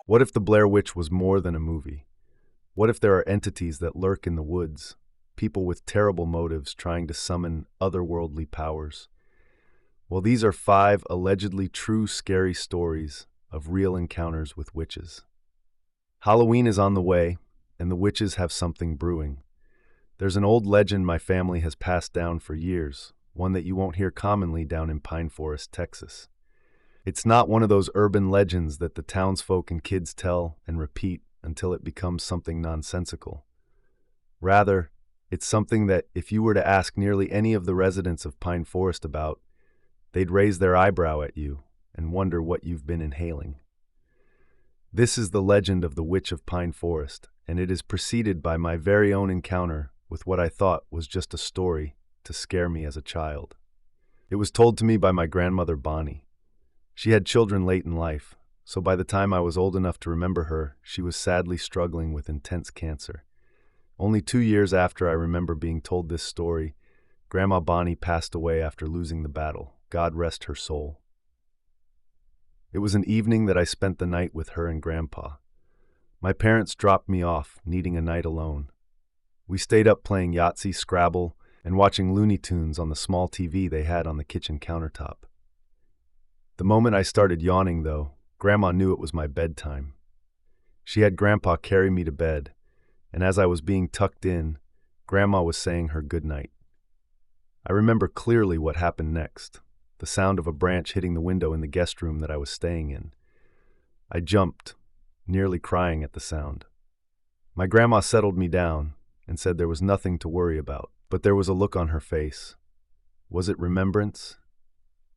What if the Blair Witch was more than a movie? What if there are entities that lurk in the woods, people with terrible motives trying to summon otherworldly powers? Well, these are 5 allegedly true scary stories of real encounters with witches. Halloween is on the way, and the witches have something brewing. There's an old legend my family has passed down for years, one that you won't hear commonly down in Pine Forest, Texas. It's not one of those urban legends that the townsfolk and kids tell and repeat until it becomes something nonsensical. Rather, it's something that, if you were to ask nearly any of the residents of Pine Forest about, they'd raise their eyebrow at you and wonder what you've been inhaling. This is the legend of the Witch of Pine Forest, and it is preceded by my very own encounter with what I thought was just a story to scare me as a child. It was told to me by my grandmother Bonnie. She had children late in life, so by the time I was old enough to remember her, she was sadly struggling with intense cancer. Only 2 years after I remember being told this story, Grandma Bonnie passed away after losing the battle. God rest her soul. It was an evening that I spent the night with her and Grandpa. My parents dropped me off, needing a night alone. We stayed up playing Yahtzee, Scrabble, and watching Looney Tunes on the small TV they had on the kitchen countertop. The moment I started yawning, though, Grandma knew it was my bedtime. She had Grandpa carry me to bed, and as I was being tucked in, Grandma was saying her goodnight. I remember clearly what happened next, the sound of a branch hitting the window in the guest room that I was staying in. I jumped, nearly crying at the sound. My grandma settled me down and said there was nothing to worry about, but there was a look on her face. Was it remembrance?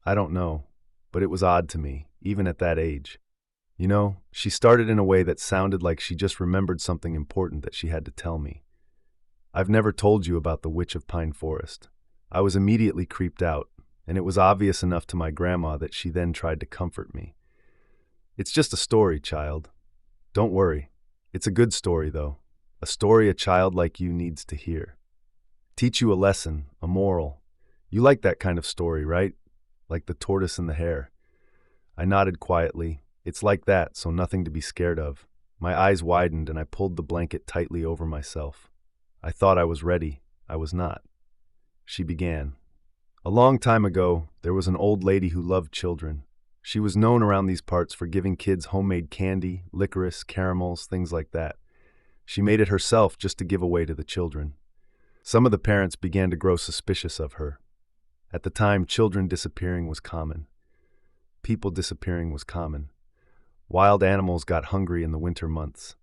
I don't know, but it was odd to me, even at that age. You know, she started in a way that sounded like she just remembered something important that she had to tell me. I've never told you about the Witch of Pine Forest. I was immediately creeped out, and it was obvious enough to my grandma that she then tried to comfort me. It's just a story, child. Don't worry. It's a good story, though. A story a child like you needs to hear. Teach you a lesson, a moral. You like that kind of story, right? Like the tortoise and the hare. I nodded quietly. It's like that, so nothing to be scared of. My eyes widened and I pulled the blanket tightly over myself. I thought I was ready. I was not. She began. A long time ago, there was an old lady who loved children. She was known around these parts for giving kids homemade candy, licorice, caramels, things like that. She made it herself just to give away to the children. Some of the parents began to grow suspicious of her. At the time, children disappearing was common. People disappearing was common. Wild animals got hungry in the winter months.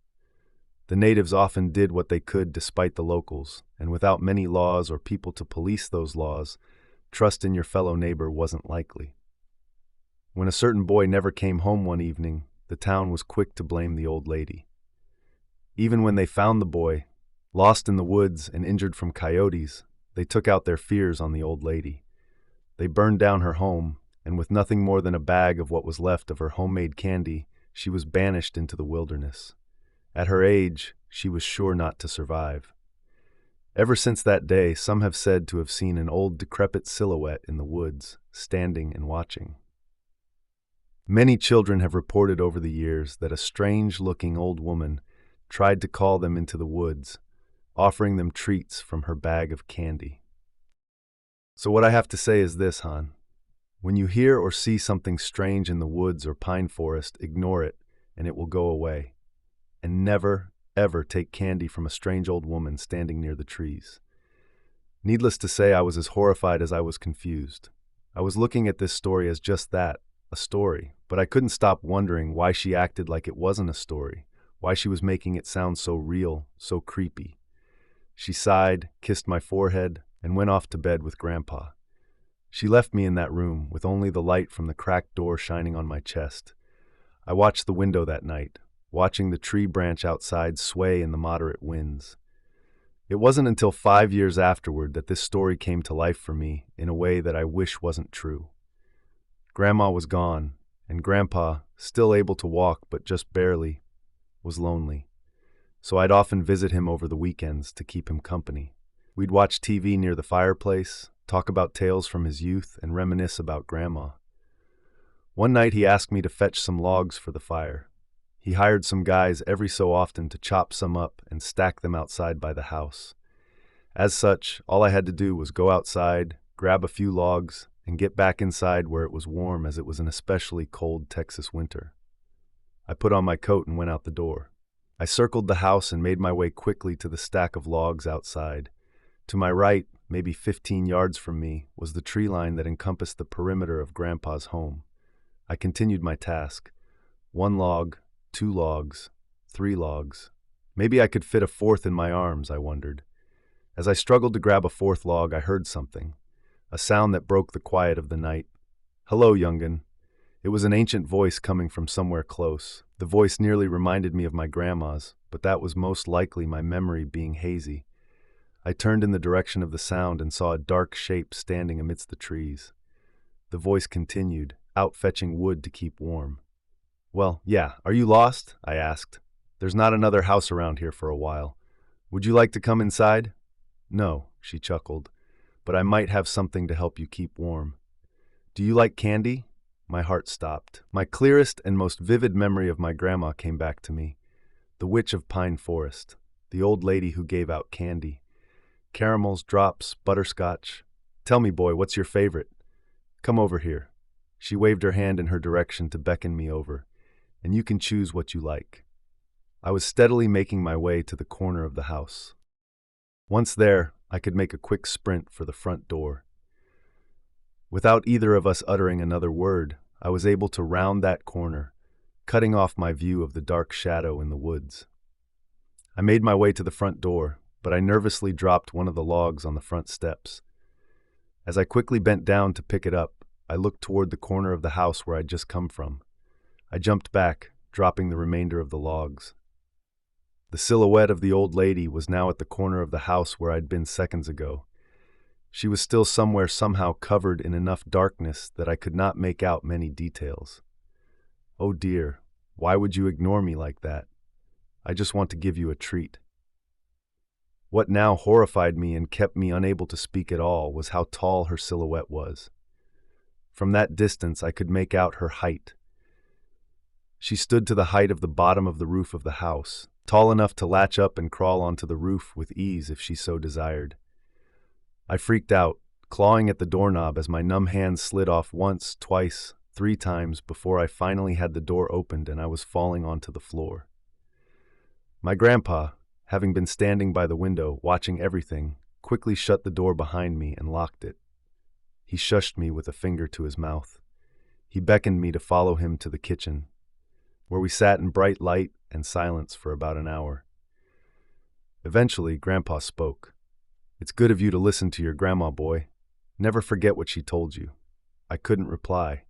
The natives often did what they could despite the locals, and without many laws or people to police those laws, trust in your fellow neighbor wasn't likely. When a certain boy never came home one evening, the town was quick to blame the old lady. Even when they found the boy, lost in the woods and injured from coyotes, they took out their fears on the old lady. They burned down her home, and with nothing more than a bag of what was left of her homemade candy, she was banished into the wilderness. At her age, she was sure not to survive. Ever since that day, some have said to have seen an old decrepit silhouette in the woods, standing and watching. Many children have reported over the years that a strange-looking old woman tried to call them into the woods, offering them treats from her bag of candy. So what I have to say is this, hon. When you hear or see something strange in the woods or pine forest, ignore it, and it will go away. And never, ever take candy from a strange old woman standing near the trees. Needless to say, I was as horrified as I was confused. I was looking at this story as just that, a story, but I couldn't stop wondering why she acted like it wasn't a story, why she was making it sound so real, so creepy. She sighed, kissed my forehead, and went off to bed with Grandpa. She left me in that room, with only the light from the cracked door shining on my chest. I watched the window that night, watching the tree branch outside sway in the moderate winds. It wasn't until 5 years afterward that this story came to life for me in a way that I wish wasn't true. Grandma was gone, and Grandpa, still able to walk but just barely, was lonely. So I'd often visit him over the weekends to keep him company. We'd watch TV near the fireplace, talk about tales from his youth, and reminisce about Grandma. One night he asked me to fetch some logs for the fire. He hired some guys every so often to chop some up and stack them outside by the house. As such, all I had to do was go outside, grab a few logs, and get back inside where it was warm, as it was an especially cold Texas winter. I put on my coat and went out the door. I circled the house and made my way quickly to the stack of logs outside. To my right, maybe 15 yards from me, was the tree line that encompassed the perimeter of Grandpa's home. I continued my task. 1 log, 2 logs, 3 logs. Maybe I could fit a 4th in my arms, I wondered. As I struggled to grab a 4th log, I heard something, a sound that broke the quiet of the night. "Hello, young'un." It was an ancient voice coming from somewhere close. The voice nearly reminded me of my grandma's, but that was most likely my memory being hazy. I turned in the direction of the sound and saw a dark shape standing amidst the trees. The voice continued, out fetching wood to keep warm. "Well, yeah, are you lost?" I asked. "There's not another house around here for a while. Would you like to come inside?" "No," she chuckled, "but I might have something to help you keep warm." "Do you like candy?" My heart stopped. My clearest and most vivid memory of my grandma came back to me. The witch of Pine Forest, the old lady who gave out candy. Caramels, drops, butterscotch. "Tell me, boy, what's your favorite? Come over here." She waved her hand in her direction to beckon me over. "And you can choose what you like." I was steadily making my way to the corner of the house. Once there, I could make a quick sprint for the front door. Without either of us uttering another word, I was able to round that corner, cutting off my view of the dark shadow in the woods. I made my way to the front door, but I nervously dropped one of the logs on the front steps. As I quickly bent down to pick it up, I looked toward the corner of the house where I'd just come from. I jumped back, dropping the remainder of the logs. The silhouette of the old lady was now at the corner of the house where I'd been seconds ago. She was still somewhere somehow covered in enough darkness that I could not make out many details. "Oh dear, why would you ignore me like that? I just want to give you a treat." What now horrified me and kept me unable to speak at all was how tall her silhouette was. From that distance I could make out her height. She stood to the height of the bottom of the roof of the house, tall enough to latch up and crawl onto the roof with ease if she so desired. I freaked out, clawing at the doorknob as my numb hands slid off once, twice, 3 times before I finally had the door opened and I was falling onto the floor. My grandpa, having been standing by the window, watching everything, quickly shut the door behind me and locked it. He shushed me with a finger to his mouth. He beckoned me to follow him to the kitchen, where we sat in bright light and silence for about an hour. Eventually, Grandpa spoke. "It's good of you to listen to your grandma, boy. Never forget what she told you." I couldn't reply.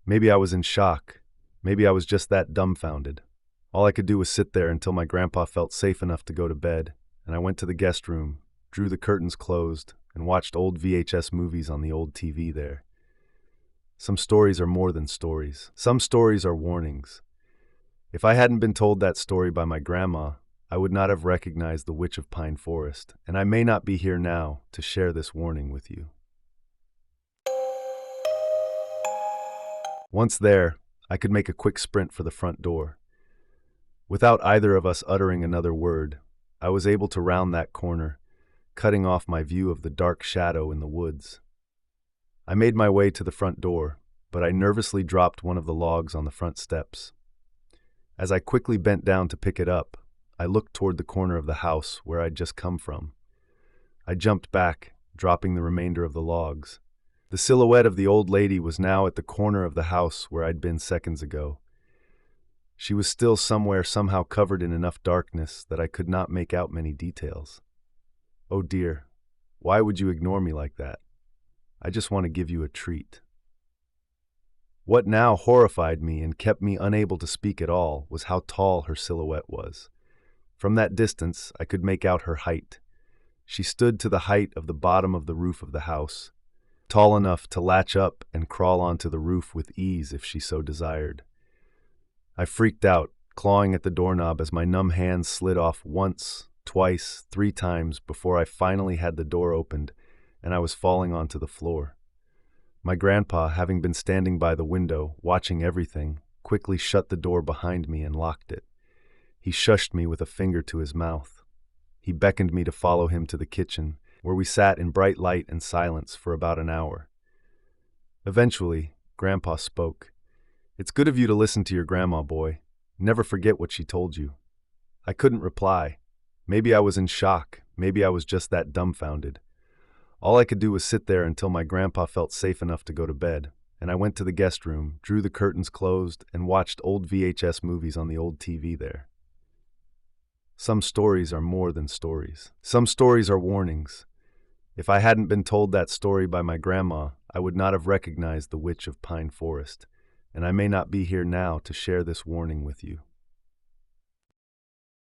Maybe I was in shock. Maybe I was just that dumbfounded. All I could do was sit there until my grandpa felt safe enough to go to bed, and I went to the guest room, drew the curtains closed, and watched old VHS movies on the old TV there. Some stories are more than stories. Some stories are warnings. If I hadn't been told that story by my grandma, I would not have recognized the Witch of Pine Forest, and I may not be here now to share this warning with you. Once there, I could make a quick sprint for the front door. Without either of us uttering another word, I was able to round that corner, cutting off my view of the dark shadow in the woods. I made my way to the front door, but I nervously dropped one of the logs on the front steps. As I quickly bent down to pick it up, I looked toward the corner of the house where I'd just come from. I jumped back, dropping the remainder of the logs. The silhouette of the old lady was now at the corner of the house where I'd been seconds ago. She was still somewhere somehow covered in enough darkness that I could not make out many details. "Oh dear, why would you ignore me like that? I just want to give you a treat." What now horrified me and kept me unable to speak at all was how tall her silhouette was. From that distance, I could make out her height. She stood to the height of the bottom of the roof of the house, tall enough to latch up and crawl onto the roof with ease if she so desired. I freaked out, clawing at the doorknob as my numb hands slid off once, twice, 3 times before I finally had the door opened and I was falling onto the floor. My grandpa, having been standing by the window, watching everything, quickly shut the door behind me and locked it. He shushed me with a finger to his mouth. He beckoned me to follow him to the kitchen, where we sat in bright light and silence for about an hour. Eventually, Grandpa spoke. "It's good of you to listen to your grandma, boy. Never forget what she told you." I couldn't reply. Maybe I was in shock. Maybe I was just that dumbfounded. All I could do was sit there until my grandpa felt safe enough to go to bed, and I went to the guest room, drew the curtains closed, and watched old VHS movies on the old TV there. Some stories are more than stories. Some stories are warnings. If I hadn't been told that story by my grandma, I would not have recognized the Witch of Pine Forest, and I may not be here now to share this warning with you.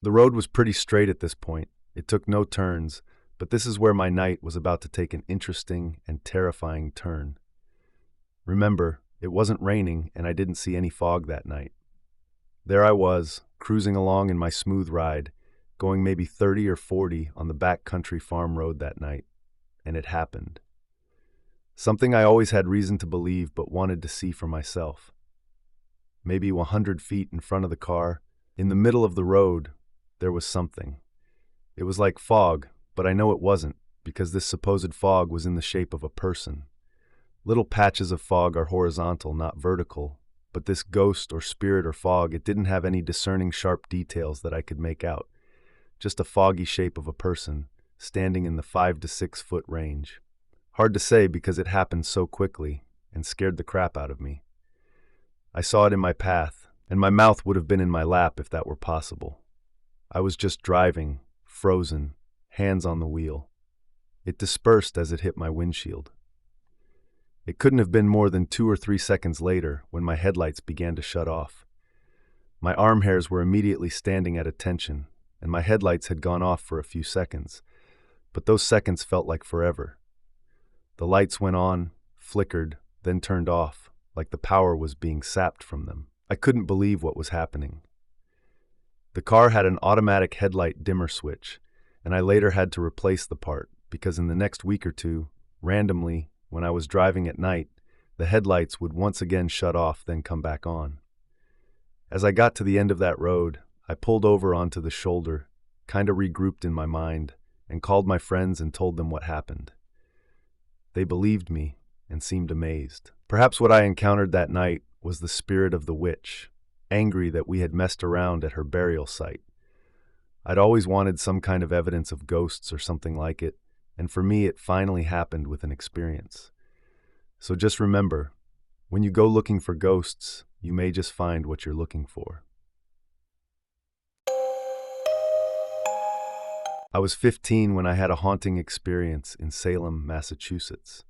The road was pretty straight at this point. It took no turns, but this is where my night was about to take an interesting and terrifying turn. Remember, it wasn't raining and I didn't see any fog that night. There I was, cruising along in my smooth ride, going maybe 30 or 40 on the backcountry farm road that night, and it happened. Something I always had reason to believe but wanted to see for myself. Maybe 100 feet in front of the car, in the middle of the road, there was something. It was like fog, but I know it wasn't, because this supposed fog was in the shape of a person. Little patches of fog are horizontal, not vertical, but this ghost or spirit or fog, it didn't have any discerning sharp details that I could make out. Just a foggy shape of a person, standing in the 5 to 6 foot range. Hard to say because it happened so quickly and scared the crap out of me. I saw it in my path, and my mouth would have been in my lap if that were possible. I was just driving, frozen, hands on the wheel. It dispersed as it hit my windshield. It couldn't have been more than 2 or 3 seconds later when my headlights began to shut off. My arm hairs were immediately standing at attention, and my headlights had gone off for a few seconds, but those seconds felt like forever. The lights went on, flickered, then turned off, like the power was being sapped from them. I couldn't believe what was happening. The car had an automatic headlight dimmer switch, and I later had to replace the part because in the next week or two, randomly, when I was driving at night, the headlights would once again shut off, then come back on. As I got to the end of that road, I pulled over onto the shoulder, kinda regrouped in my mind, and called my friends and told them what happened. They believed me and seemed amazed. Perhaps what I encountered that night was the spirit of the witch, angry that we had messed around at her burial site. I'd always wanted some kind of evidence of ghosts or something like it, and for me it finally happened with an experience. So just remember, when you go looking for ghosts, you may just find what you're looking for. I was 15 when I had a haunting experience in Salem, Massachusetts.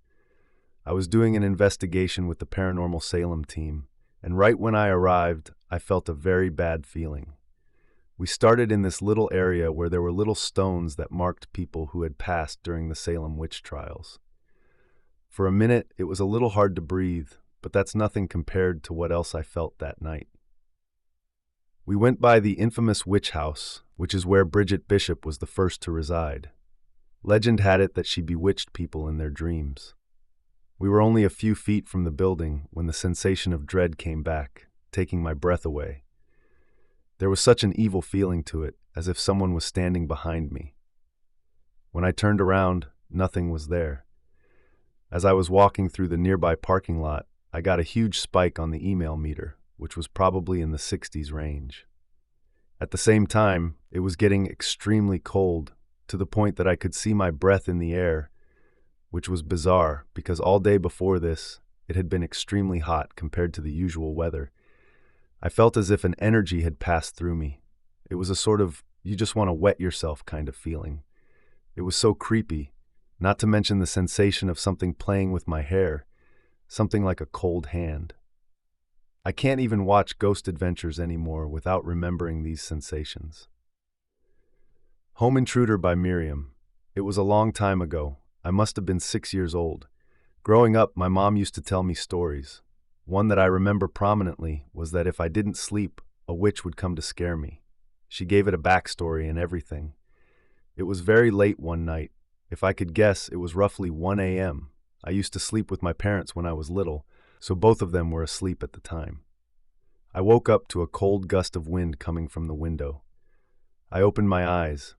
I was doing an investigation with the Paranormal Salem team, and right when I arrived, I felt a very bad feeling. We started in this little area where there were little stones that marked people who had passed during the Salem witch trials. For a minute, it was a little hard to breathe, but that's nothing compared to what else I felt that night. We went by the infamous witch house, which is where Bridget Bishop was the first to reside. Legend had it that she bewitched people in their dreams. We were only a few feet from the building when the sensation of dread came back, taking my breath away. There was such an evil feeling to it, as if someone was standing behind me. When I turned around, nothing was there. As I was walking through the nearby parking lot, I got a huge spike on the email meter, which was probably in the 60s range. At the same time, it was getting extremely cold, to the point that I could see my breath in the air, which was bizarre because all day before this, it had been extremely hot compared to the usual weather. I felt as if an energy had passed through me. It was a sort of, you just want to wet yourself kind of feeling. It was so creepy, not to mention the sensation of something playing with my hair, something like a cold hand. I can't even watch Ghost Adventures anymore without remembering these sensations. Home Intruder by Miriam. It was a long time ago. I must have been 6 years old. Growing up, my mom used to tell me stories. One that I remember prominently was that if I didn't sleep, a witch would come to scare me. She gave it a backstory and everything. It was very late one night. If I could guess, it was roughly 1 a.m. I used to sleep with my parents when I was little, so both of them were asleep at the time. I woke up to a cold gust of wind coming from the window. I opened my eyes.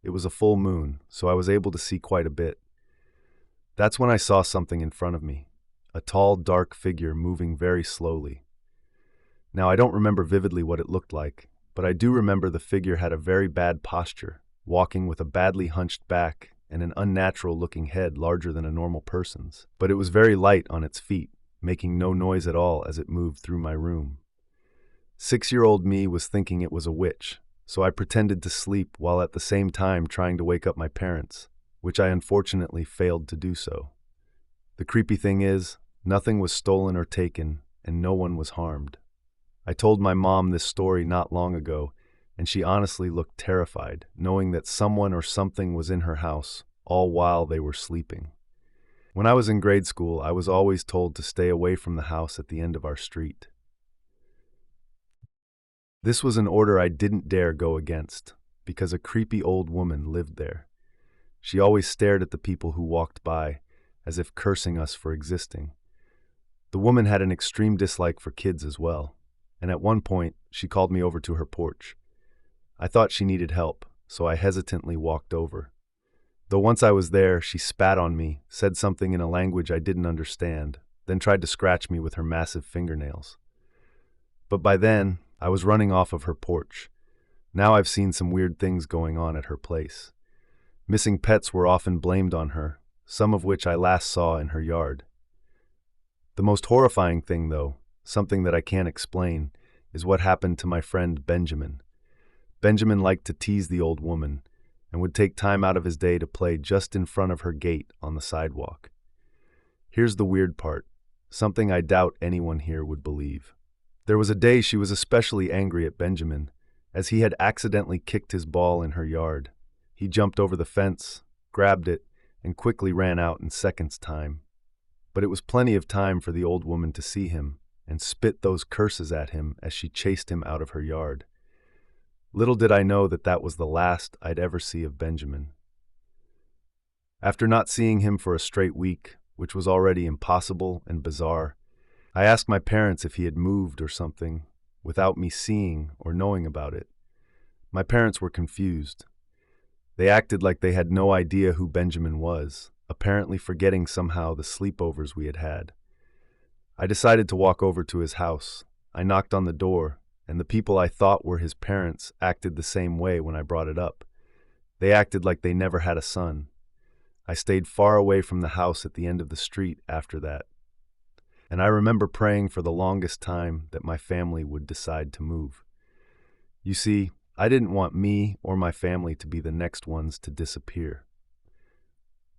It was a full moon, so I was able to see quite a bit. That's when I saw something in front of me, a tall, dark figure moving very slowly. Now, I don't remember vividly what it looked like, but I do remember the figure had a very bad posture, walking with a badly hunched back and an unnatural-looking head larger than a normal person's. But it was very light on its feet, making no noise at all as it moved through my room. 6-year-old me was thinking it was a witch, so I pretended to sleep while at the same time trying to wake up my parents, which I unfortunately failed to do so. The creepy thing is, nothing was stolen or taken, and no one was harmed. I told my mom this story not long ago, and she honestly looked terrified, knowing that someone or something was in her house, all while they were sleeping. When I was in grade school, I was always told to stay away from the house at the end of our street. This was an order I didn't dare go against, because a creepy old woman lived there. She always stared at the people who walked by, as if cursing us for existing. The woman had an extreme dislike for kids as well, and at one point, she called me over to her porch. I thought she needed help, so I hesitantly walked over. Though once I was there, she spat on me, said something in a language I didn't understand, then tried to scratch me with her massive fingernails. But by then, I was running off of her porch. Now I've seen some weird things going on at her place. Missing pets were often blamed on her, some of which I last saw in her yard. The most horrifying thing, though, something that I can't explain, is what happened to my friend Benjamin. Benjamin liked to tease the old woman and would take time out of his day to play just in front of her gate on the sidewalk. Here's the weird part, something I doubt anyone here would believe. There was a day she was especially angry at Benjamin, as he had accidentally kicked his ball in her yard. He jumped over the fence, grabbed it, and quickly ran out in seconds' time. But it was plenty of time for the old woman to see him and spit those curses at him as she chased him out of her yard. Little did I know that that was the last I'd ever see of Benjamin. After not seeing him for a straight week, which was already impossible and bizarre, I asked my parents if he had moved or something, without me seeing or knowing about it. My parents were confused. They acted like they had no idea who Benjamin was, apparently forgetting somehow the sleepovers we had had. I decided to walk over to his house. I knocked on the door, and the people I thought were his parents acted the same way when I brought it up. They acted like they never had a son. I stayed far away from the house at the end of the street after that. And I remember praying for the longest time that my family would decide to move. You see, I didn't want me or my family to be the next ones to disappear.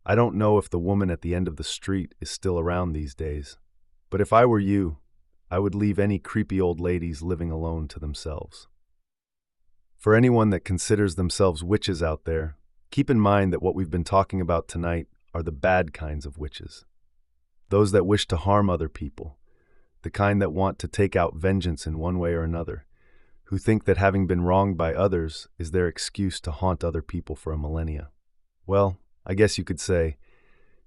I don't know if the woman at the end of the street is still around these days, but if I were you, I would leave any creepy old ladies living alone to themselves. For anyone that considers themselves witches out there, keep in mind that what we've been talking about tonight are the bad kinds of witches. Those that wish to harm other people, the kind that want to take out vengeance in one way or another, who think that having been wronged by others is their excuse to haunt other people for a millennia. Well, I guess you could say,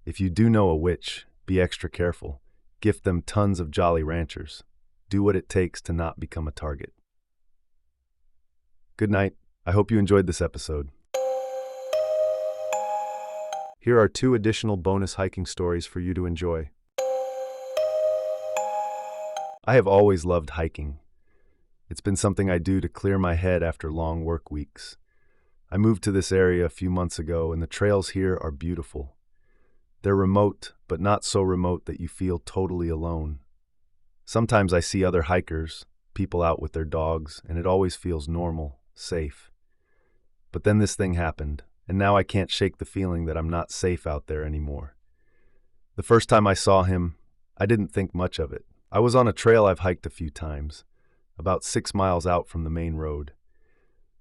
if you do know a witch, be extra careful. Gift them tons of Jolly Ranchers. Do what it takes to not become a target. Good night. I hope you enjoyed this episode. Here are 2 additional bonus hiking stories for you to enjoy. I have always loved hiking. It's been something I do to clear my head after long work weeks. I moved to this area a few months ago, and the trails here are beautiful. They're remote, but not so remote that you feel totally alone. Sometimes I see other hikers, people out with their dogs, and it always feels normal, safe. But then this thing happened, and now I can't shake the feeling that I'm not safe out there anymore. The first time I saw him, I didn't think much of it. I was on a trail I've hiked a few times, about 6 miles out from the main road.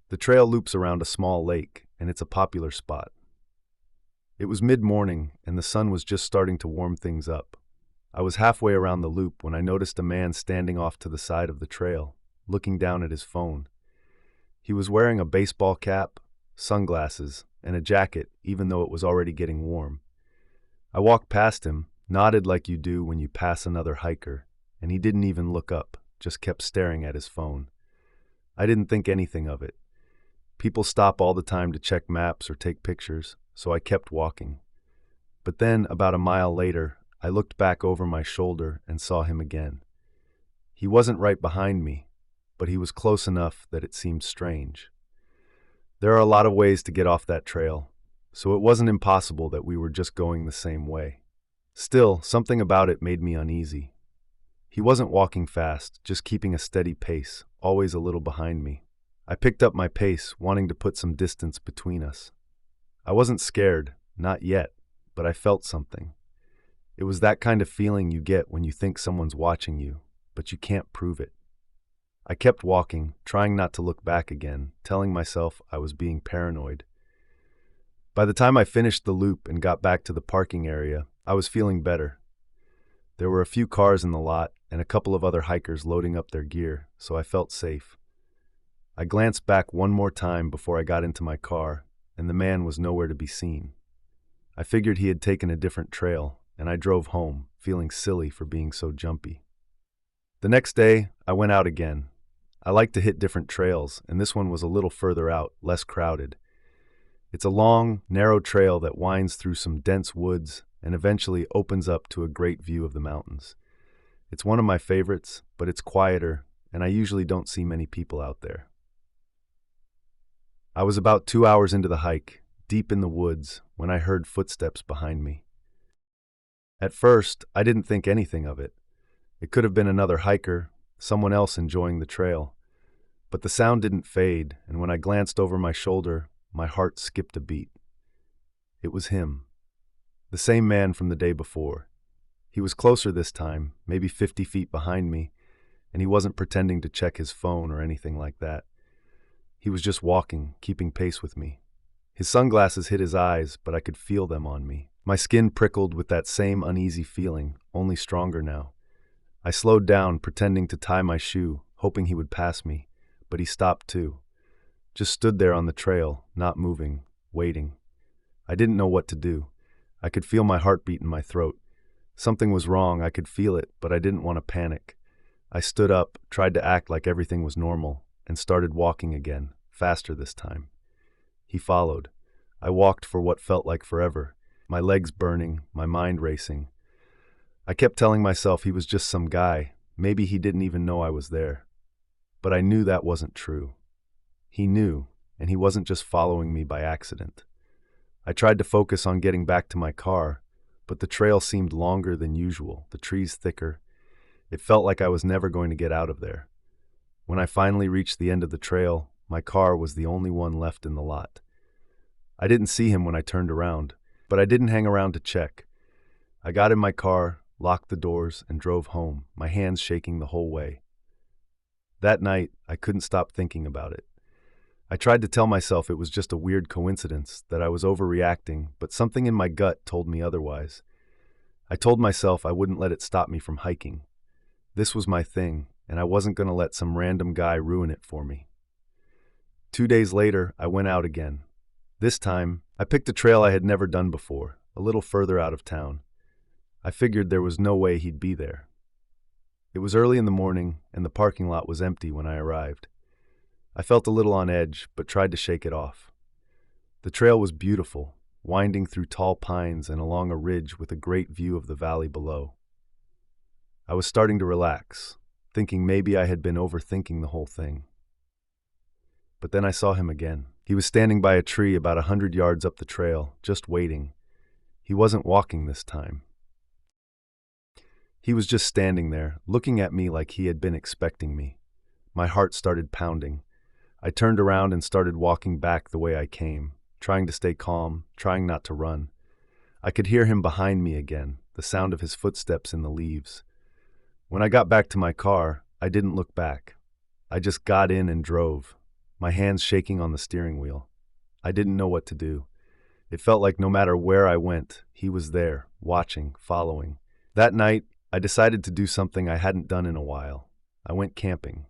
The trail loops around a small lake, and it's a popular spot. It was mid-morning, and the sun was just starting to warm things up. I was halfway around the loop when I noticed a man standing off to the side of the trail, looking down at his phone. He was wearing a baseball cap, sunglasses, and a jacket, even though it was already getting warm. I walked past him, nodded like you do when you pass another hiker, and he didn't even look up. just kept staring at his phone. I didn't think anything of it. People stop all the time to check maps or take pictures, so I kept walking. But then, about a mile later, I looked back over my shoulder and saw him again. He wasn't right behind me, but he was close enough that it seemed strange. There are a lot of ways to get off that trail, so it wasn't impossible that we were just going the same way. Still, something about it made me uneasy. He wasn't walking fast, just keeping a steady pace, always a little behind me. I picked up my pace, wanting to put some distance between us. I wasn't scared, not yet, but I felt something. It was that kind of feeling you get when you think someone's watching you, but you can't prove it. I kept walking, trying not to look back again, telling myself I was being paranoid. By the time I finished the loop and got back to the parking area, I was feeling better. There were a few cars in the lot and a couple of other hikers loading up their gear, so I felt safe. I glanced back one more time before I got into my car, and the man was nowhere to be seen. I figured he had taken a different trail, and I drove home, feeling silly for being so jumpy. The next day, I went out again. I like to hit different trails, and this one was a little further out, less crowded. It's a long, narrow trail that winds through some dense woods and eventually opens up to a great view of the mountains. It's one of my favorites, but it's quieter, and I usually don't see many people out there. I was about 2 hours into the hike, deep in the woods, when I heard footsteps behind me. At first, I didn't think anything of it. It could have been another hiker, someone else enjoying the trail. But the sound didn't fade, and when I glanced over my shoulder, my heart skipped a beat. It was him. The same man from the day before. He was closer this time, maybe 50 feet behind me, and he wasn't pretending to check his phone or anything like that. He was just walking, keeping pace with me. His sunglasses hid his eyes, but I could feel them on me. My skin prickled with that same uneasy feeling, only stronger now. I slowed down, pretending to tie my shoe, hoping he would pass me, but he stopped too. Just stood there on the trail, not moving, waiting. I didn't know what to do. I could feel my heartbeat in my throat. Something was wrong, I could feel it, but I didn't want to panic. I stood up, tried to act like everything was normal, and started walking again, faster this time. He followed. I walked for what felt like forever, my legs burning, my mind racing. I kept telling myself he was just some guy, maybe he didn't even know I was there. But I knew that wasn't true. He knew, and he wasn't just following me by accident. I tried to focus on getting back to my car, but the trail seemed longer than usual, the trees thicker. It felt like I was never going to get out of there. When I finally reached the end of the trail, my car was the only one left in the lot. I didn't see him when I turned around, but I didn't hang around to check. I got in my car, locked the doors, and drove home, my hands shaking the whole way. That night, I couldn't stop thinking about it. I tried to tell myself it was just a weird coincidence, that I was overreacting, but something in my gut told me otherwise. I told myself I wouldn't let it stop me from hiking. This was my thing, and I wasn't going to let some random guy ruin it for me. 2 days later, I went out again. This time, I picked a trail I had never done before, a little further out of town. I figured there was no way he'd be there. It was early in the morning, and the parking lot was empty when I arrived. I felt a little on edge, but tried to shake it off. The trail was beautiful, winding through tall pines and along a ridge with a great view of the valley below. I was starting to relax, thinking maybe I had been overthinking the whole thing. But then I saw him again. He was standing by a tree about 100 yards up the trail, just waiting. He wasn't walking this time. He was just standing there, looking at me like he had been expecting me. My heart started pounding. I turned around and started walking back the way I came, trying to stay calm, trying not to run. I could hear him behind me again, the sound of his footsteps in the leaves. When I got back to my car, I didn't look back. I just got in and drove, my hands shaking on the steering wheel. I didn't know what to do. It felt like no matter where I went, he was there, watching, following. That night, I decided to do something I hadn't done in a while. I went camping.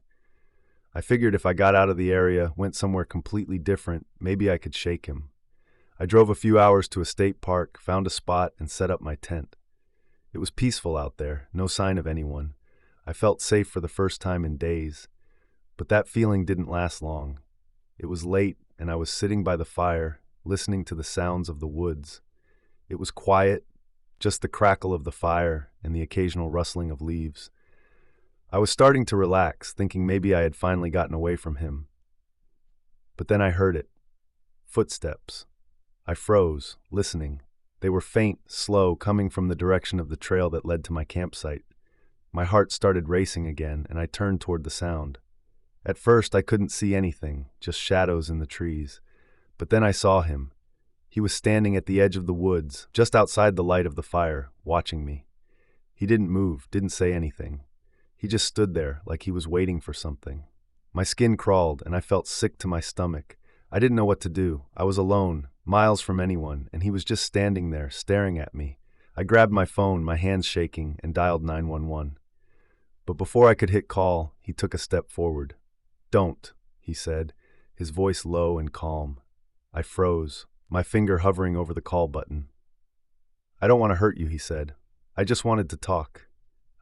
I figured if I got out of the area, went somewhere completely different, maybe I could shake him. I drove a few hours to a state park, found a spot, and set up my tent. It was peaceful out there, no sign of anyone. I felt safe for the first time in days, but that feeling didn't last long. It was late, and I was sitting by the fire, listening to the sounds of the woods. It was quiet, just the crackle of the fire and the occasional rustling of leaves. I was starting to relax, thinking maybe I had finally gotten away from him. But then I heard it. Footsteps. I froze, listening. They were faint, slow, coming from the direction of the trail that led to my campsite. My heart started racing again, and I turned toward the sound. At first, I couldn't see anything, just shadows in the trees. But then I saw him. He was standing at the edge of the woods, just outside the light of the fire, watching me. He didn't move, didn't say anything. He just stood there, like he was waiting for something. My skin crawled, and I felt sick to my stomach. I didn't know what to do. I was alone, miles from anyone, and he was just standing there, staring at me. I grabbed my phone, my hands shaking, and dialed 911. But before I could hit call, he took a step forward. "Don't," he said, his voice low and calm. I froze, my finger hovering over the call button. "I don't want to hurt you," he said. "I just wanted to talk."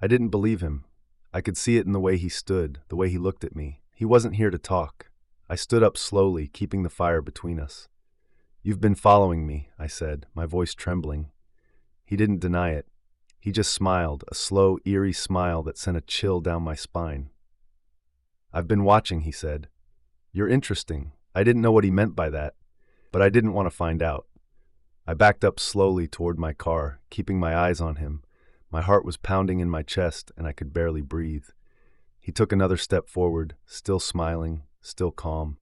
I didn't believe him. I could see it in the way he stood, the way he looked at me. He wasn't here to talk. I stood up slowly, keeping the fire between us. "You've been following me," I said, my voice trembling. He didn't deny it. He just smiled, a slow, eerie smile that sent a chill down my spine. "I've been watching," he said. "You're interesting." I didn't know what he meant by that, but I didn't want to find out. I backed up slowly toward my car, keeping my eyes on him. My heart was pounding in my chest, and I could barely breathe. He took another step forward, still smiling, still calm.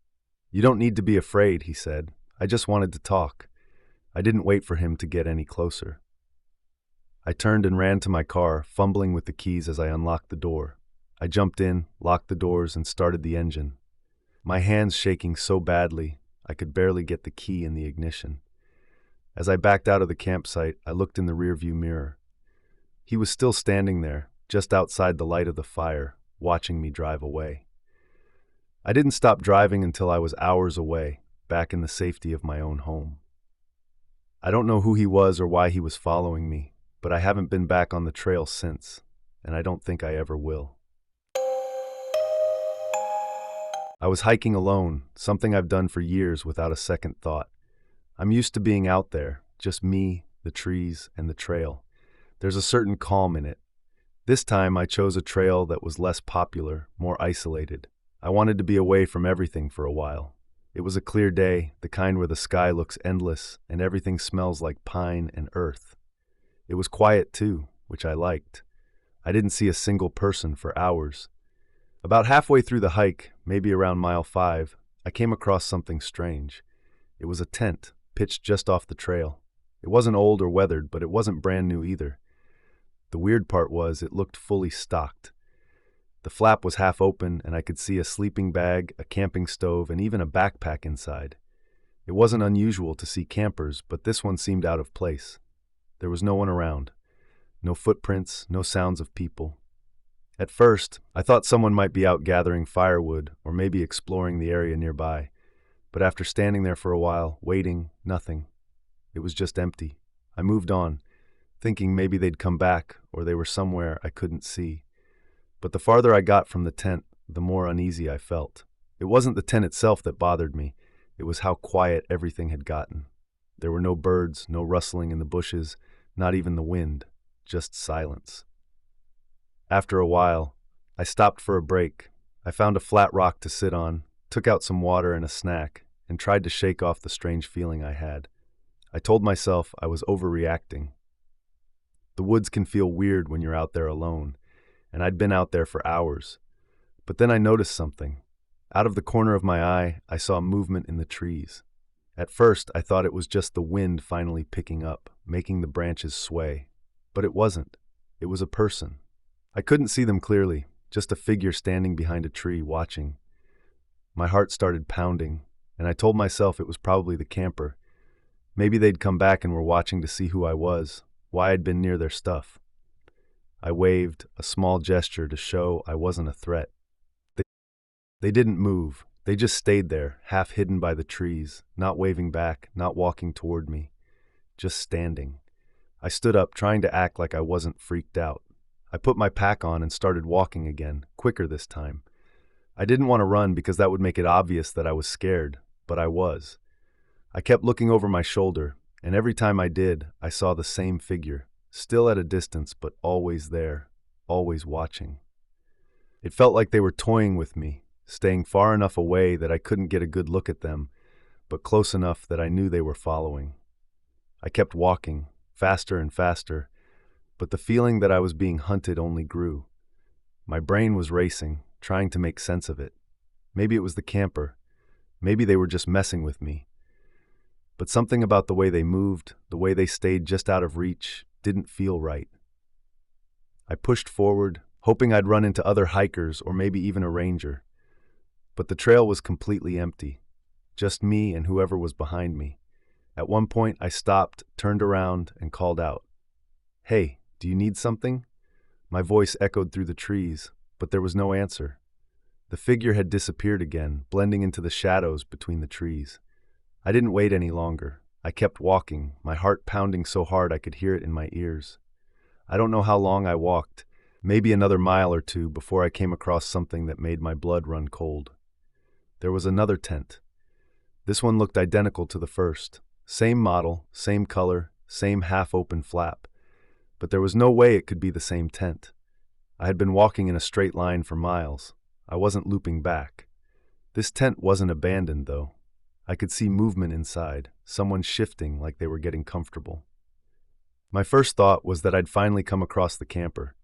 "You don't need to be afraid," he said. "I just wanted to talk." I didn't wait for him to get any closer. I turned and ran to my car, fumbling with the keys as I unlocked the door. I jumped in, locked the doors, and started the engine. My hands shaking so badly, I could barely get the key in the ignition. As I backed out of the campsite, I looked in the rearview mirror. He was still standing there, just outside the light of the fire, watching me drive away. I didn't stop driving until I was hours away, back in the safety of my own home. I don't know who he was or why he was following me, but I haven't been back on the trail since, and I don't think I ever will. I was hiking alone, something I've done for years without a second thought. I'm used to being out there, just me, the trees, and the trail. There's a certain calm in it. This time I chose a trail that was less popular, more isolated. I wanted to be away from everything for a while. It was a clear day, the kind where the sky looks endless and everything smells like pine and earth. It was quiet too, which I liked. I didn't see a single person for hours. About halfway through the hike, maybe around mile 5, I came across something strange. It was a tent, pitched just off the trail. It wasn't old or weathered, but it wasn't brand new either. The weird part was it looked fully stocked. The flap was half open, and I could see a sleeping bag, a camping stove, and even a backpack inside. It wasn't unusual to see campers, but this one seemed out of place. There was no one around. No footprints, no sounds of people. At first, I thought someone might be out gathering firewood or maybe exploring the area nearby. But after standing there for a while, waiting, nothing. It was just empty. I moved on, thinking maybe they'd come back or they were somewhere I couldn't see. But the farther I got from the tent, the more uneasy I felt. It wasn't the tent itself that bothered me. It was how quiet everything had gotten. There were no birds, no rustling in the bushes, not even the wind, just silence. After a while, I stopped for a break. I found a flat rock to sit on, took out some water and a snack, and tried to shake off the strange feeling I had. I told myself I was overreacting. The woods can feel weird when you're out there alone, and I'd been out there for hours. But then I noticed something. Out of the corner of my eye, I saw movement in the trees. At first, I thought it was just the wind finally picking up, making the branches sway. But it wasn't. It was a person. I couldn't see them clearly, just a figure standing behind a tree, watching. My heart started pounding, and I told myself it was probably the camper. Maybe they'd come back and were watching to see who I was, why I'd been near their stuff. I waved, a small gesture to show I wasn't a threat. They didn't move. They just stayed there, half hidden by the trees, not waving back, not walking toward me, just standing. I stood up, trying to act like I wasn't freaked out. I put my pack on and started walking again, quicker this time. I didn't want to run because that would make it obvious that I was scared, but I was. I kept looking over my shoulder, and every time I did, I saw the same figure, still at a distance but always there, always watching. It felt like they were toying with me, staying far enough away that I couldn't get a good look at them, but close enough that I knew they were following. I kept walking, faster and faster, but the feeling that I was being hunted only grew. My brain was racing, trying to make sense of it. Maybe it was the camper. Maybe they were just messing with me. But something about the way they moved, the way they stayed just out of reach, didn't feel right. I pushed forward, hoping I'd run into other hikers or maybe even a ranger. But the trail was completely empty. Just me and whoever was behind me. At one point, I stopped, turned around, and called out, "Hey, do you need something?" My voice echoed through the trees, but there was no answer. The figure had disappeared again, blending into the shadows between the trees. I didn't wait any longer. I kept walking, my heart pounding so hard I could hear it in my ears. I don't know how long I walked, maybe another mile or two before I came across something that made my blood run cold. There was another tent. This one looked identical to the first. Same model, same color, same half-open flap. But there was no way it could be the same tent. I had been walking in a straight line for miles. I wasn't looping back. This tent wasn't abandoned, though. I could see movement inside, someone shifting like they were getting comfortable. My first thought was that I'd finally come across the camper.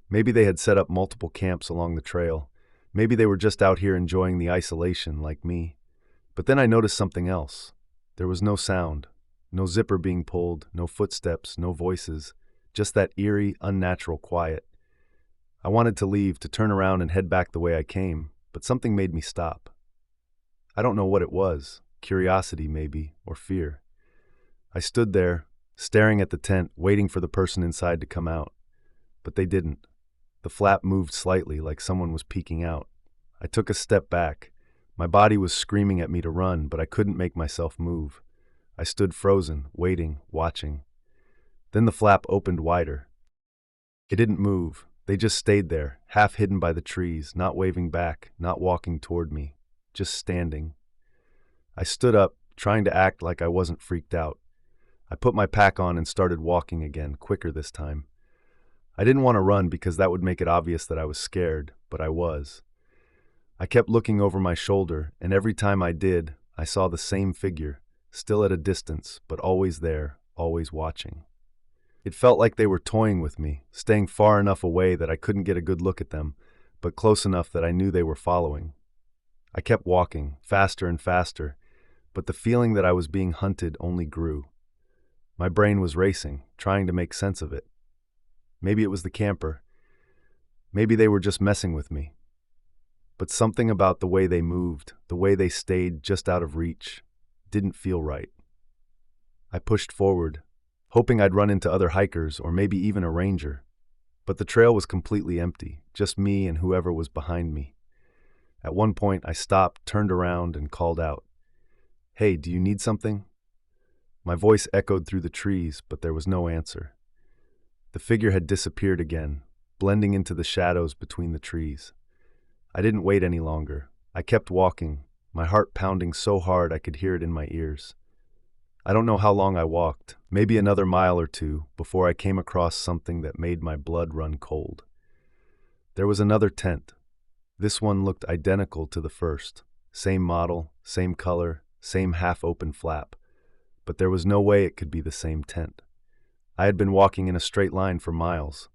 Maybe they had set up multiple camps along the trail. Maybe they were just out here enjoying the isolation like me. But then I noticed something else. There was no sound, no zipper being pulled, no footsteps, no voices, just that eerie, unnatural quiet. I wanted to leave, to turn around and head back the way I came, but something made me stop. I don't know what it was, curiosity maybe, or fear. I stood there, staring at the tent, waiting for the person inside to come out. But they didn't. The flap moved slightly, like someone was peeking out. I took a step back. My body was screaming at me to run, but I couldn't make myself move. I stood frozen, waiting, watching. Then the flap opened wider. It didn't move. They just stayed there, half hidden by the trees, not waving back, not walking toward me, just standing. I stood up, trying to act like I wasn't freaked out. I put my pack on and started walking again, quicker this time. I didn't want to run because that would make it obvious that I was scared, but I was. I kept looking over my shoulder, and every time I did, I saw the same figure, still at a distance, but always there, always watching. It felt like they were toying with me, staying far enough away that I couldn't get a good look at them, but close enough that I knew they were following. I kept walking, faster and faster, but the feeling that I was being hunted only grew. My brain was racing, trying to make sense of it. Maybe it was the camper. Maybe they were just messing with me. But something about the way they moved, the way they stayed just out of reach, didn't feel right. I pushed forward, hoping I'd run into other hikers or maybe even a ranger. But the trail was completely empty, just me and whoever was behind me. At one point, I stopped, turned around, and called out, "Hey, do you need something?" My voice echoed through the trees, but there was no answer. The figure had disappeared again, blending into the shadows between the trees. I didn't wait any longer. I kept walking, my heart pounding so hard I could hear it in my ears. I don't know how long I walked, maybe another mile or two, before I came across something that made my blood run cold. There was another tent. This one looked identical to the first. Same model, same color, same half-open flap. But there was no way it could be the same tent. I had been walking in a straight line for miles.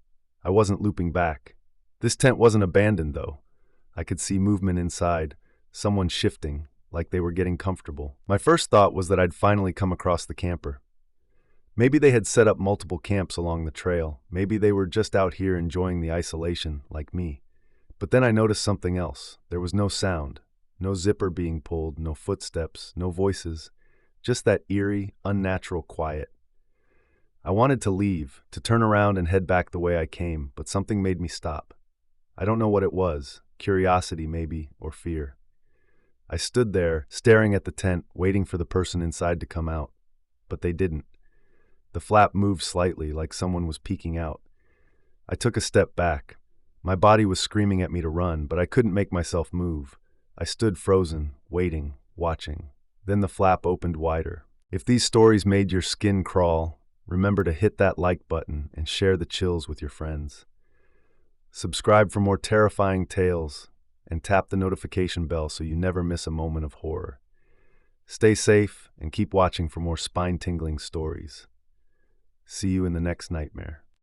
I wasn't looping back. This tent wasn't abandoned, though. I could see movement inside, someone shifting, like they were getting comfortable. My first thought was that I'd finally come across the camper. Maybe they had set up multiple camps along the trail. Maybe they were just out here enjoying the isolation, like me. But then I noticed something else. There was no sound, no zipper being pulled, no footsteps, no voices, just that eerie, unnatural quiet. I wanted to leave, to turn around and head back the way I came, but something made me stop. I don't know what it was, curiosity maybe, or fear. I stood there, staring at the tent, waiting for the person inside to come out. But they didn't. The flap moved slightly, like someone was peeking out. I took a step back. My body was screaming at me to run, but I couldn't make myself move. I stood frozen, waiting, watching. Then the flap opened wider. If these stories made your skin crawl, remember to hit that like button and share the chills with your friends. Subscribe for more terrifying tales and tap the notification bell so you never miss a moment of horror. Stay safe and keep watching for more spine-tingling stories. See you in the next nightmare.